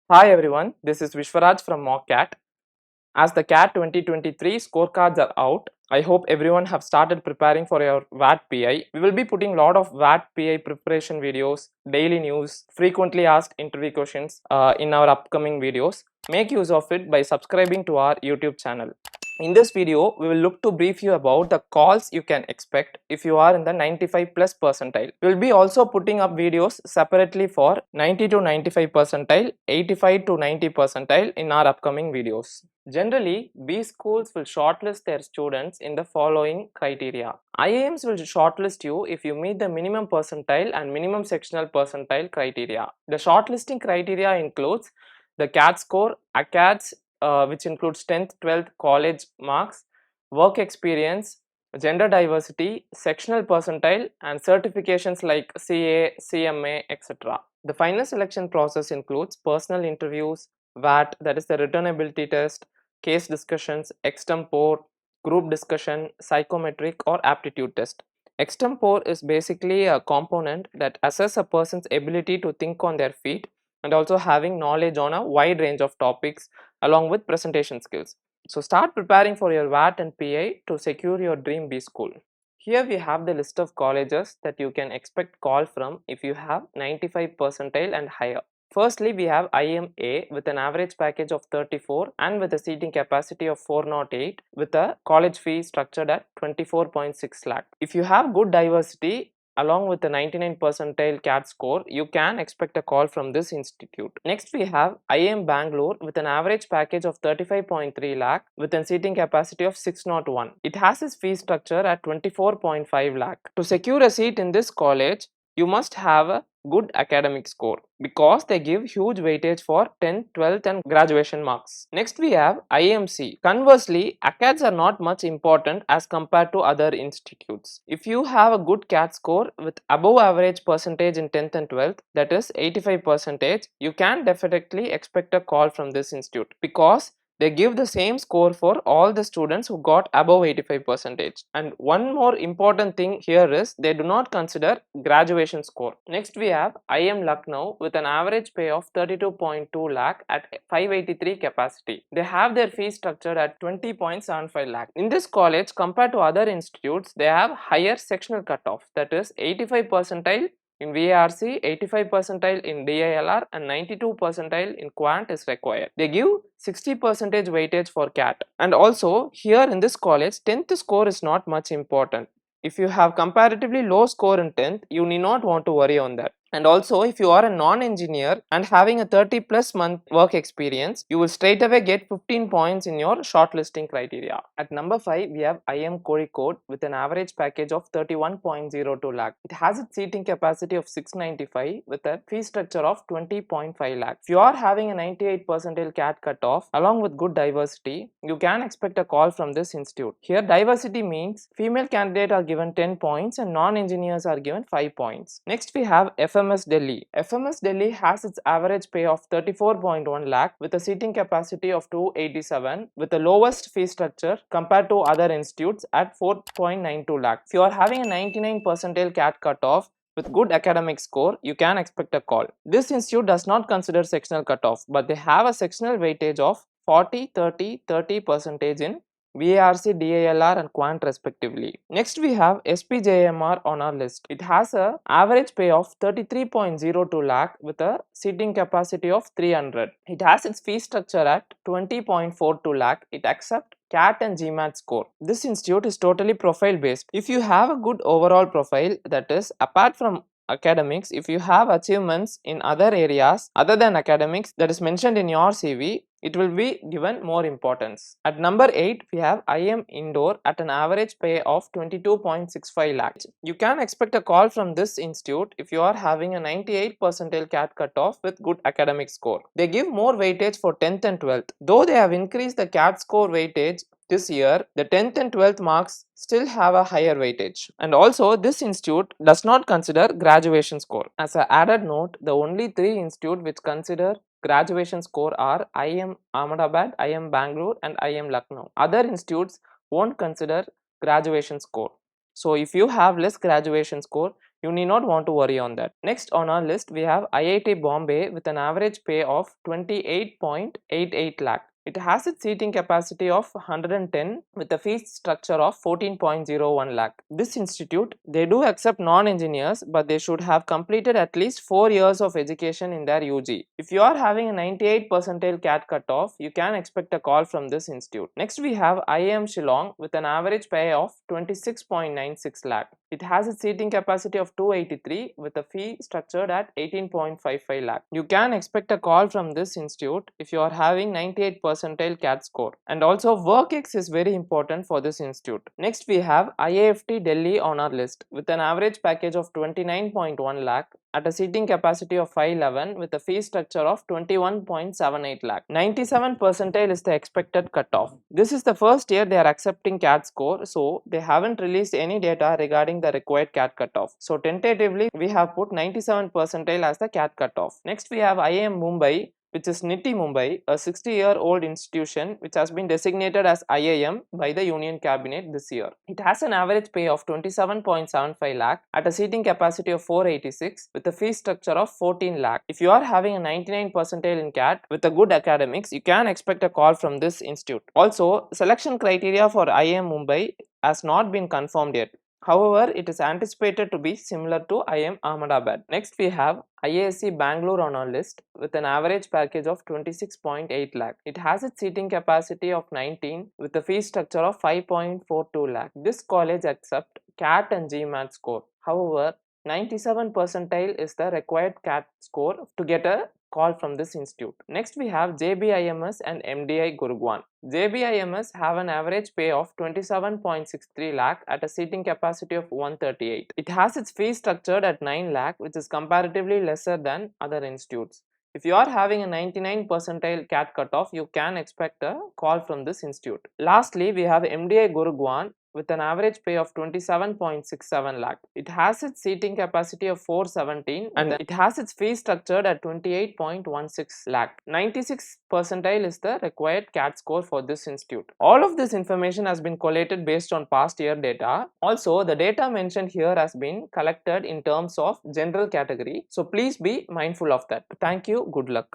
Hi everyone, this is Vishwaraj from MockCat. As the CAT 2023 scorecards are out, I hope everyone have started preparing for your VAT PI. We will be putting a lot of VAT PI preparation videos, daily news, frequently asked interview questions in our upcoming videos. Make use of it by subscribing to our YouTube channel. In this video, we will look to brief you about the calls you can expect if you are in the 95 plus percentile. We will be also putting up videos separately for 90 to 95 percentile, 85 to 90 percentile in our upcoming videos. Generally, B schools will shortlist their students in the following criteria. IIMs will shortlist you if you meet the minimum percentile and minimum sectional percentile criteria. The shortlisting criteria includes the CAT score, ACADS, which includes 10th, 12th college marks, work experience, gender diversity, sectional percentile, and certifications like CA, CMA, etc. The final selection process includes personal interviews, VAT, that is the returnability test, case discussions, extempore, group discussion, psychometric or aptitude test. Extempore is basically a component that assesses a person's ability to think on their feet and also having knowledge on a wide range of topics along with presentation skills. So start preparing for your VAT and PI to secure your dream B school. Here we have the list of colleges that you can expect call from if you have 95 percentile and higher. Firstly, we have IMA with an average package of 34 and with a seating capacity of 408 with a college fee structured at 24.6 lakh. If you have good diversity along with the 99 percentile CAT score, you can expect a call from this institute. Next, we have IIM Bangalore with an average package of 35.3 lakh with a seating capacity of 601. It has its fee structure at 24.5 lakh. To secure a seat in this college, you must have a good academic score because they give huge weightage for 10th, 12th and graduation marks. Next we have IMC. Conversely, ACADS are not much important as compared to other institutes. If you have a good CAT score with above average percentage in 10th and 12th, that is 85 percentage, you can definitely expect a call from this institute because they give the same score for all the students who got above 85 percentage. And one more important thing here is they do not consider graduation score. Next we have IM Lucknow with an average pay of 32.2 lakh at 583 capacity. They have their fee structured at 20.75 lakh. In this college, compared to other institutes, they have higher sectional cutoff, that is 85 percentile in VARC, 85 percentile in DILR and 92 percentile in Quant is required. They give 60 percentage weightage for CAT. And also here in this college, 10th score is not much important. If you have comparatively low score in 10th, you need not want to worry on that. And also if you are a non-engineer and having a 30 plus month work experience, you will straight away get 15 points in your shortlisting criteria. At number 5, we have IM Kozhikode with an average package of 31.02 lakh. It has its seating capacity of 695 with a fee structure of 20.5 lakh. If you are having a 98 percentile CAT cutoff along with good diversity, you can expect a call from this institute. Here diversity means female candidates are given 10 points and non-engineers are given 5 points. Next we have FMS Delhi. FMS Delhi has its average pay of 34.1 lakh with a seating capacity of 287 with the lowest fee structure compared to other institutes at 4.92 lakh. If you are having a 99 percentile CAT cutoff with good academic score, you can expect a call. This institute does not consider sectional cutoff, but they have a sectional weightage of 40, 30, 30 percentage in VARC, DILR and Quant respectively. Next we have SPJMR on our list. It has a average pay of 33.02 lakh with a seating capacity of 300. It has its fee structure at 20.42 lakh. It accepts CAT and GMAT score. This institute is totally profile based. If you have a good overall profile, that is apart from academics, if you have achievements in other areas other than academics that is mentioned in your CV, it will be given more importance. At number 8, we have IM Indore at an average pay of 22.65 lakhs. You can expect a call from this institute if you are having a 98 percentile CAT cutoff with good academic score. They give more weightage for 10th and 12th. Though they have increased the CAT score weightage this year, the 10th and 12th marks still have a higher weightage. And also this institute does not consider graduation score. As an added note, the only 3 institutes which consider graduation score are IIM Ahmedabad, IIM Bangalore and IIM Lucknow. Other institutes won't consider graduation score. So if you have less graduation score, You need not want to worry on that. Next on our list, we have IIT Bombay with an average pay of 28.88 lakh. It has its seating capacity of 110 with a fee structure of 14.01 lakh. This institute, they do accept non-engineers, but they should have completed at least 4 years of education in their UG. If you are having a 98 percentile CAT cutoff, you can expect a call from this institute. Next we have IIM Shillong with an average pay of 26.96 lakh. It has a seating capacity of 283 with a fee structured at 18.55 lakh. You can expect a call from this institute if you are having 98 percentile CAT score. And also WorkX is very important for this institute. Next we have IIFT Delhi on our list with an average package of 29.1 lakh at a seating capacity of 511 with a fee structure of 21.78 lakh. 97 percentile is the expected cutoff. This is the first year they are accepting CAT score, so they haven't released any data regarding the required CAT cutoff. So tentatively we have put 97 percentile as the CAT cutoff. Next we have IIM Mumbai, which is NITI Mumbai, a 60-year-old institution which has been designated as IIM by the Union Cabinet this year. It has an average pay of 27.75 lakh at a seating capacity of 486 with a fee structure of 14 lakh. If you are having a 99 percentile in CAT with a good academics, you can expect a call from this institute. Also, selection criteria for IIM Mumbai has not been confirmed yet. However, it is anticipated to be similar to IIM Ahmedabad. Next we have IISc Bangalore on our list with an average package of 26.8 lakh. It has its seating capacity of 19 with a fee structure of 5.42 lakh. This college accepts CAT and GMAT score. However, 97 percentile is the required CAT score to get a call from this institute. Next we have JBIMS and MDI Gurgaon. JBIMS have an average pay of 27.63 lakh at a seating capacity of 138. It has its fee structured at 9 lakh, which is comparatively lesser than other institutes. If you are having a 99 percentile CAT cutoff, you can expect a call from this institute. Lastly, we have MDI Gurgaon with an average pay of 27.67 lakh. It has its seating capacity of 417 and it has its fee structured at 28.16 lakh. 96 percentile is the required CAT score for this institute. All of this information has been collated based on past year data. Also, the data mentioned here has been collected in terms of general category. So please be mindful of that. Thank you. Good luck.